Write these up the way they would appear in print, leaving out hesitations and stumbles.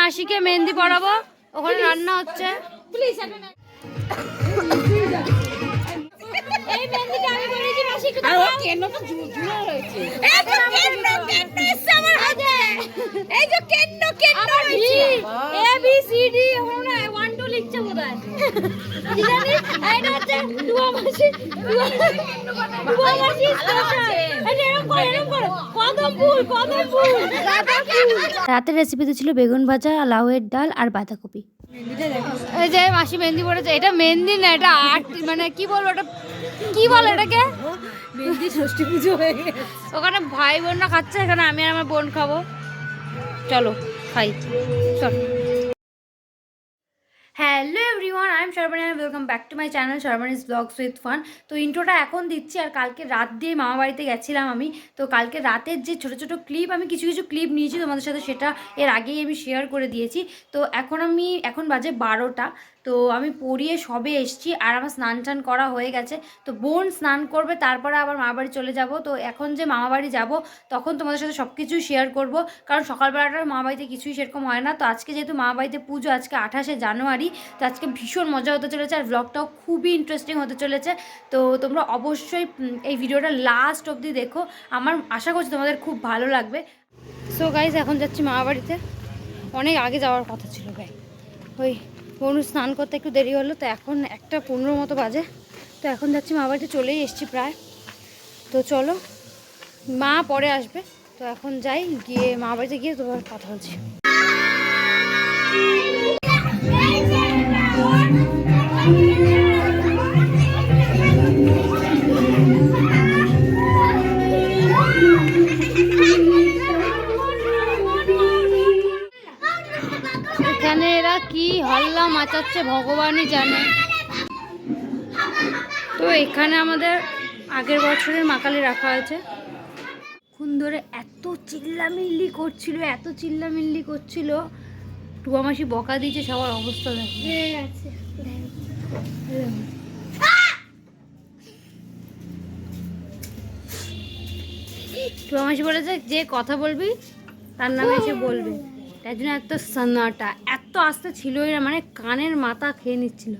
মাসিকে মেহেন্দি পরাবো, ওখানে রান্না হচ্ছে। এই মেহেন্দিটা আমি করেছি মাসি, আর ও কেন তো ঝুড়া রয়েছে। এই যে কেন আমার হাতে, এই যে কেন রয়েছে এ বি সি ডি ওখানে 1 2 লিখছে বোধহয়। কি জানি এটা হচ্ছে দুয়া মাসি, দুয়া মাসি স্পেশাল। এটা এরকম করে কদম ফুল রাতের রেসিপিতে ছিল বেগুন ভাজা, লাউয়ের ডাল আর বাঁধাকপি। এই যে মাসি মেহেন্দি পড়েছে, এটা মেহেন্দি না, এটা আর্ট, মানে কি বলবো, এটা কি বলে এটাকে, মেহেন্দি ষষ্ঠী পুজো হয়ে গেছে। ওখানে ভাই বোনরা খাচ্ছে, এখানে আমি আর আমার বোন খাবো। চলো খাই, চল। Hello everyone, I am Sarbani and welcome back to my channel Sarbani's blogs with fun. তো ইন্ট্রোটা এখন দিচ্ছি, আর কালকে রাত দিয়ে মামা বাড়িতে গেছিলাম আমি। তো কালকে রাতের যে ছোটো ছোটো ক্লিপ, আমি কিছু ক্লিপ নিয়েছি তোমাদের সাথে, সেটা এর আগেই আমি শেয়ার করে দিয়েছি। তো এখন বাজে 12টা। তো আমি পড়িয়ে সবে এসছি, আর আমার স্নান টান করা হয়ে গেছে। তো বোন স্নান করবে, তারপরে আবার মামা বাড়ি চলে যাব। তো এখন যে মামা বাড়ি যাবো, তখন তোমাদের সাথে সব কিছুই শেয়ার করব, কারণ সকালবেলাটা মামা বাড়িতে কিছুই সেরকম হয় না। তো আজকে যেহেতু মামা বাড়িতে পুজো, আজকে 28শে জানুয়ারি, তো আজকে ভীষণ মজা হতে চলেছে, আর ব্লগটাও খুবই ইন্টারেস্টিং হতে চলেছে। তো তোমরা অবশ্যই এই ভিডিওটা লাস্ট অবধি দেখো, আমার আশা করছি তোমাদের খুব ভালো লাগবে। সো গাইজ, এখন যাচ্ছি মামা বাড়িতে। অনেক আগে যাওয়ার কথা ছিল গাই, ওই বনু স্নান করতে একটু দেরি হলো, তো এখন 1:15 মতো বাজে। তো এখন যাচ্ছি মামা বাড়িতে, চলেই এসছি প্রায়। তো চলো, মা পরে আসবে, তো এখন যাই, গিয়ে মামা বাড়িতে গিয়ে তোমার কথা বলছি। এখানে এরা কি হল্লা মাচাচ্ছে ভগবানই জানে। তো এখানে আমাদের আগের বছরের মা কালী রাখা আছে। খুন ধরে এত চিল্লামিল্লি করছিল, টুয়া মাসি বকা দিয়েছে, সবার অবস্থা দেখে। টুয়া মাসি বলেছে যে কথা বলবি তার নামে এসে বলবে, তাই জন্য এত সান্নাটা এত আস্তে ছিলই না, মানে কানের মাথা খেয়ে নিচ্ছিল।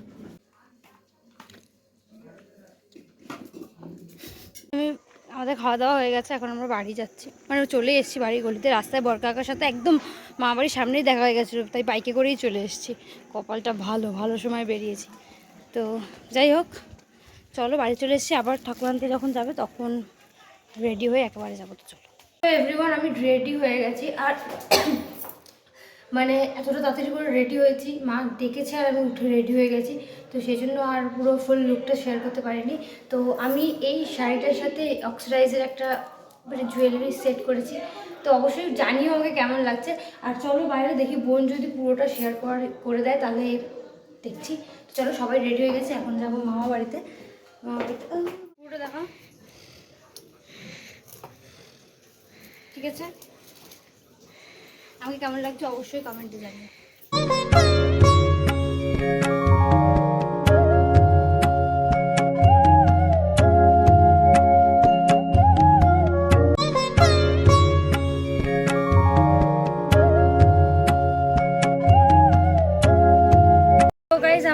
আমাদের খাওয়া দাওয়া হয়ে গেছে, এখন আমরা বাড়ি যাচ্ছি, মানে চলে এসেছি বাড়ি গলিতে। রাস্তায় বরকাকার সাথে একদম মা বাড়ির সামনেই দেখা হয়ে গেছিলো, তাই বাইকে করেই চলে এসেছি। কপালটা ভালো সময় বেরিয়েছি। তো যাই হোক, চলো বাড়ি চলে এসেছি। আবার ঠাকুর আনতে যখন যাবে তখন রেডি হয়ে একেবারে যাবো। তো চলো এভরিওয়ান, আমি রেডি হয়ে গেছি, আর মানে এতটা তাড়াতাড়ি করে রেডি হয়েছি, মা ডেকেছে আর আমি উঠে রেডি হয়ে গেছি। তো সেই জন্য আর পুরো ফুল লুকটা শেয়ার করতে পারিনি। তো আমি এই শাড়িটার সাথে অক্সিডাইজের একটা মানে জুয়েলারি সেট করেছি। তো অবশ্যই জানিও আমাকে কেমন লাগছে। আর চলো বাইরে দেখি, বোন যদি পুরোটা শেয়ার করে দেয় তাহলে দেখছি। তো চলো, সবাই রেডি হয়ে গেছে, এখন যাবো মামা বাড়িতে। পুরোটা দেখা ঠিক আছে? আমাকে কেমন লাগছে অবশ্যই কমেন্টে জানিও।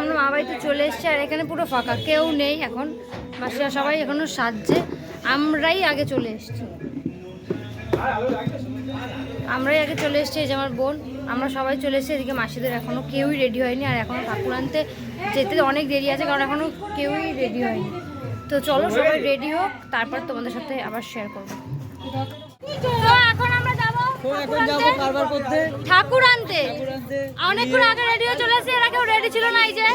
আমরা মা বাড়িতে চলে এসেছি, আর এখানে পুরো ফাঁকা, কেউ নেই এখন। মাসিরা সবাই এখনো সাজছে, আমরাই আগে চলে এসেছি। এই যে আমার বোন, আমরা সবাই চলে এসেছি। এদিকে মাসিদের এখনও কেউই রেডি হয়নি, আর এখনও ঠাকুর আনতে যেতে অনেক দেরি আছে, কারণ এখনও কেউই রেডি হয়নি। তো চলো সবাই রেডি হোক, তারপর তোমাদের সাথে আবার শেয়ার করবো। তো এখন আমরা যাবো ঠাকুর আনতে। অনেকক্ষণ আগে রেডি হয়ে চলে এসেছি, এরা কেউ রেডি ছিল না। এই যে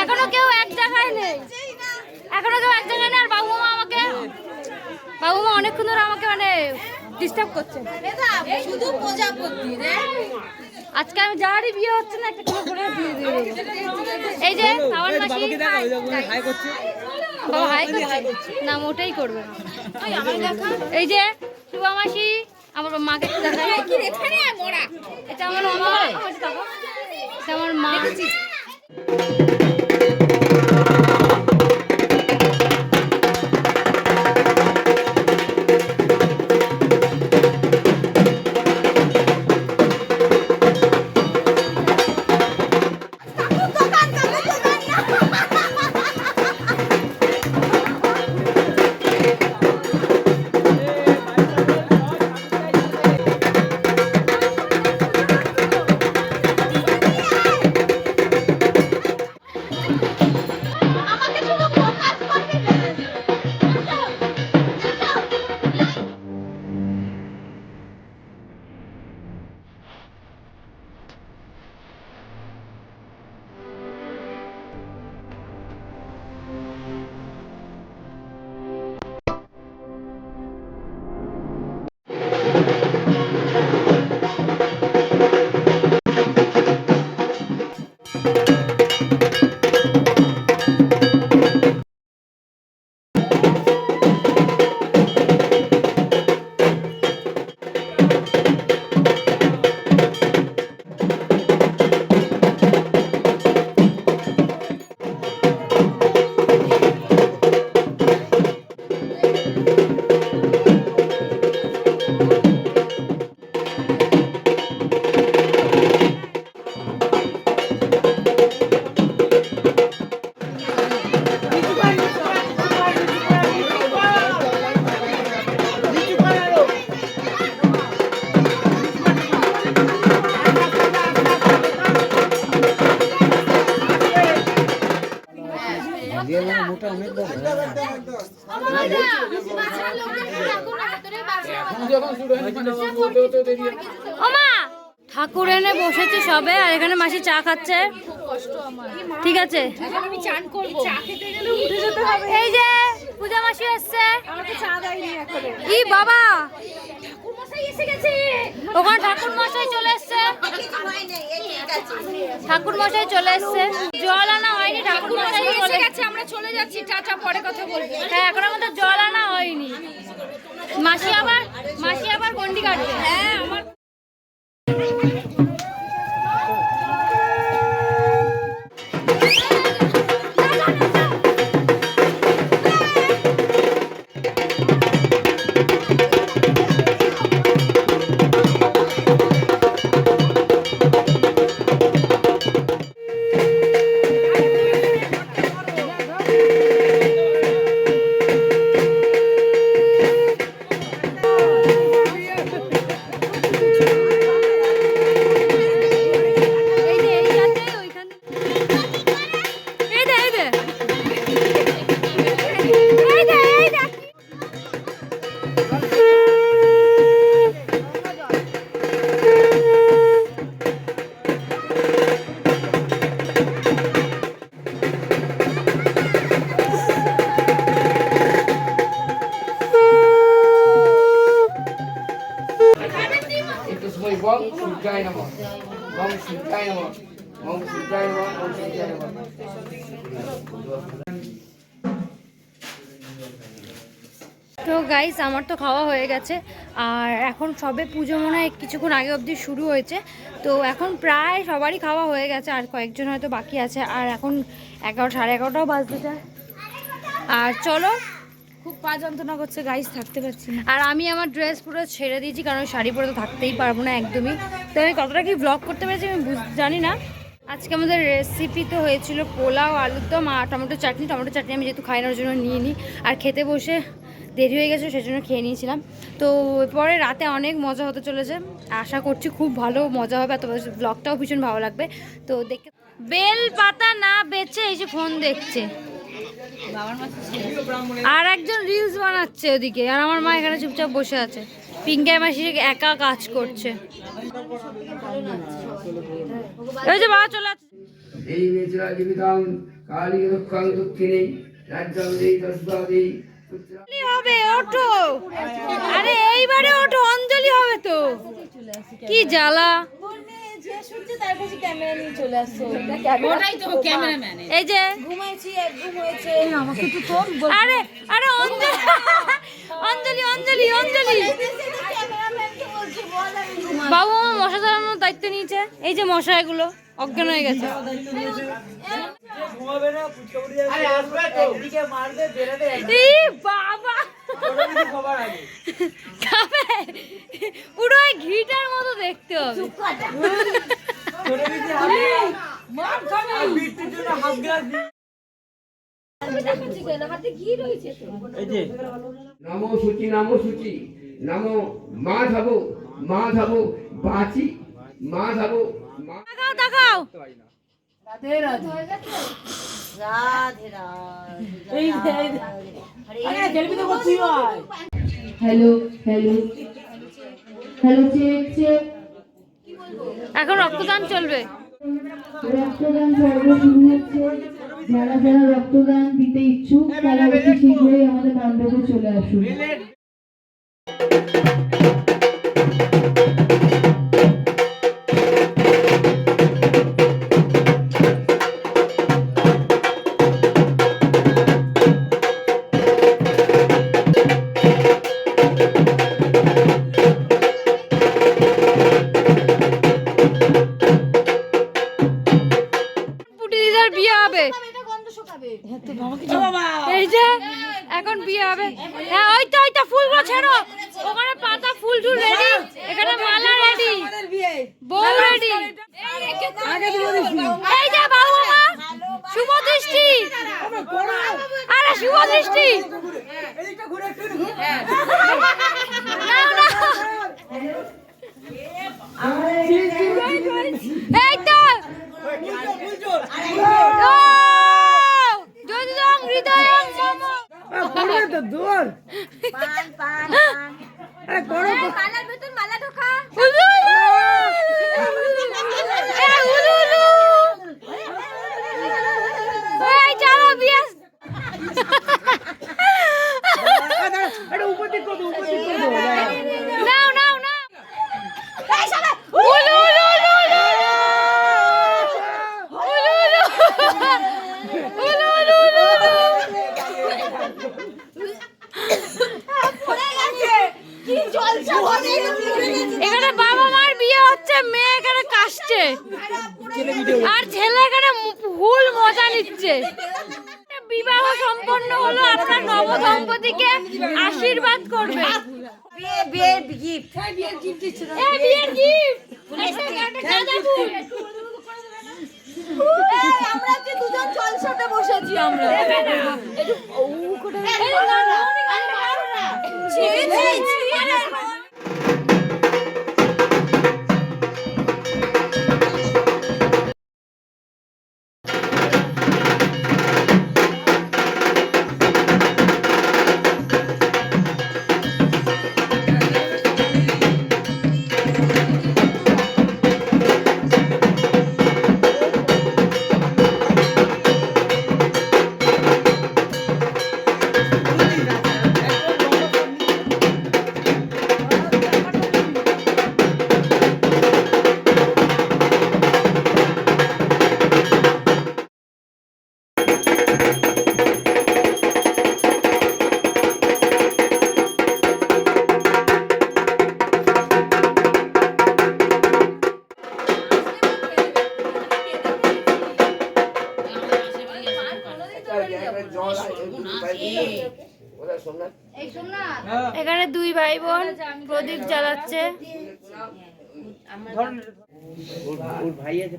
এখনো কেউ এক জায়গায় নেই, আর বাবু মা অনেকক্ষণ ধরে আমাকে মানে ডিস্টার্ব করছে। শুধু প্রজাপতি আজকে আমি যারই বিয়ে হচ্ছে না, একটা করে দিয়ে দিয়ে। এই যে আমার মাসি হাই করছে, বাবা হাই করছে না, মোটেই করবে না। এই যে শুভা মাসি, আমার মাকে দেখা, এটা আমার মা, এটা আমার মা। ঠাকুর এনে বসেছে সবে, আর এখানে মাসি চা খাচ্ছে। ঠিক আছে, আমি চান করব, চা খেতে গেলে উঠে যেতে হবে। এই যে পূজা মাসি আসছে। আমাকে চা দেয়নি এখনো। ই বাবা, ঠাকুর মশাই এসে গেছে। ওখানে ঠাকুর মশাই চলে এসছে। ঠাকুর মশাই চলে এসছে, জল আনা হয়নি। ঠাকুর মশাই এসে গেছে, আমরা চলে যাচ্ছি। টাটা, পরে কথা বলবো। হ্যাঁ, এখন আমাদের জল আনা হয়নি। মাসি আবার গন্ডি কাটবে। হ্যাঁ, আমার তো গাইস, আমার তো খাওয়া হয়ে গেছে, আর এখন সবে পুজো মনে হয় কিছুক্ষণ আগে অবধি শুরু হয়েছে। তো এখন প্রায় সবারই খাওয়া হয়ে গেছে, আর কয়েকজন হয়তো বাকি আছে। আর এখন 11, সাড়ে 11টাও বাজতে যায়। আর চলো, খুব পা যন্ত্রণা করছে গাইস, থাকতে পারছি না। আর আমি আমার ড্রেস পুরো ছেড়ে দিয়েছি, কারণ শাড়ি পরে তো থাকতেই পারবো না একদমই। তো আমি কতটা কি ব্লগ করতে পেরেছি আমি জানি না। আজকে আমাদের রেসিপি তো হয়েছিল পোলাও, আলুর দম আর টমেটো চাটনি। টমেটো চাটনি আমি যেহেতু খাইনার জন্য নিয়ে নিই, আর খেতে বসে দেরি হয়ে গেছে সেজন্য খেয়ে নিয়েছিলাম। তো পরে রাতে অনেক মজা হতে চলেছে, আশা করছি খুব ভালো মজা হবে। আর তোমাদের ব্লগটাও ভীষণ ভালো লাগবে। তো দেখে বেল পাতা না বেচে এই যে ফোন দেখছে, আর একজন রিলস বানাচ্ছে ওদিকে, আর আমার মা এখানে চুপচাপ বসে আছে। পিঙ্কাই মাসি একা কাজ করছে। এই যে বাবা চলে আসছে। এই নেচরা জীবিতাং কালী রক্ষাং দক্ষিণে রাজ্যাং দেই তস্বা দেই হবে, ওঠো। আরে এইবারে ওঠো, অঞ্জলি হবে তো। কি জ্বালা। এই যে আরে আরে অঞ্জলি অঞ্জলি অঞ্জলি বাবু আমার মশা ধরানোর দায়িত্ব নিয়েছে। এই যে মশা এগুলো অজ্ঞান হয়ে গেছে। বাবা পুরো ঘিটার মতো দেখতে হবে। নমো সূচি নমো সূচি নমো মাধব মাধব বাচি মাধব দেখাও hello hello hello, check check. এখন রক্তদান চলবে। রক্তদান পর্ব শুরু হচ্ছে। যারা যারা রক্তদান দিতে ইচ্ছুক তারা অতি শীঘ্রই আমাদের মণ্ডপে চলে আসুন। এই যে এখন বিয়ে হবে। হ্যাঁ, ওই তো ফুলগুলো ছেড়ো। ওখানে পাতা ফুল টুল রেডি, এখানে মালা রেডি, বউ রেডি। এই যে বাবু মা, শুভ দৃষ্টি। আরে শুভ দৃষ্টি। এই তো যদি হৃদয় দূর আরে করো মালার ভেতর মালা ঢোকা। চলো বিয়ে আরে উপর দিক করো উপর দিক করো নাও নাও নাও উলু উলু উলু উলু উলু উলু এখানে বাবা মার বিয়ে হচ্ছে, মেয়ে এখানে কাশছে আর ছেলে এখানে ফুল মজা নিচ্ছে। বিবাহ সম্পন্ন হলো, আপনার নবদম্পতিকে আশীর্বাদ করবে। বিয়ের গিফট আমরা যে দুজন জলসাতে বসেছি আমরা। এখানে দুই ভাই বোন প্রদীপ জ্বালাচ্ছে। ওর ভাই আছে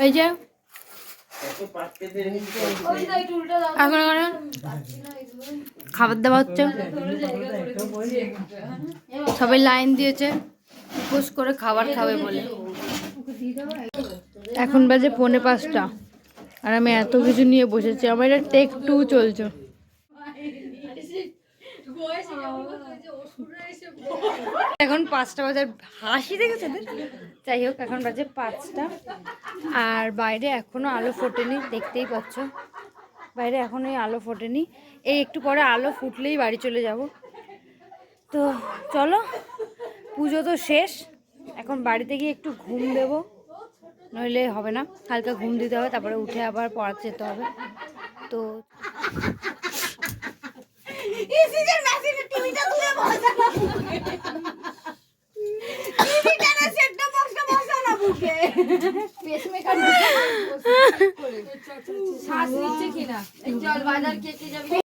এই যে এখন এখানে খাবার দাবার হচ্ছে, সবাই লাইন দিয়েছে উপোস করে খাবার খাবে বলে। এখন বাজে 4:45 আর আমি এত কিছু নিয়ে বসেছি। আমার এটা টেক 2 চলছে। এখন 5টা বাজার হাসি দেখেছে। যাই হোক, এখন বাজে 5টা আর বাইরে এখনো আলো ফোটেনি, দেখতেই পাচ্ছ বাইরে এখনো আলো ফোটেনি। এই একটু পরে আলো ফুটলেই বাড়ি চলে যাব। তো চলো, পুজো তো শেষ, এখন বাড়িতে গিয়ে একটু ঘুম দেবো, নইলে হবে না। হালকা ঘুম দিতে হবে, তারপরে উঠে আবার পড়াতে যেতে হবে। তো শ্বাস নিচ্ছে কিনা, চল বাজার কে কে যাবি।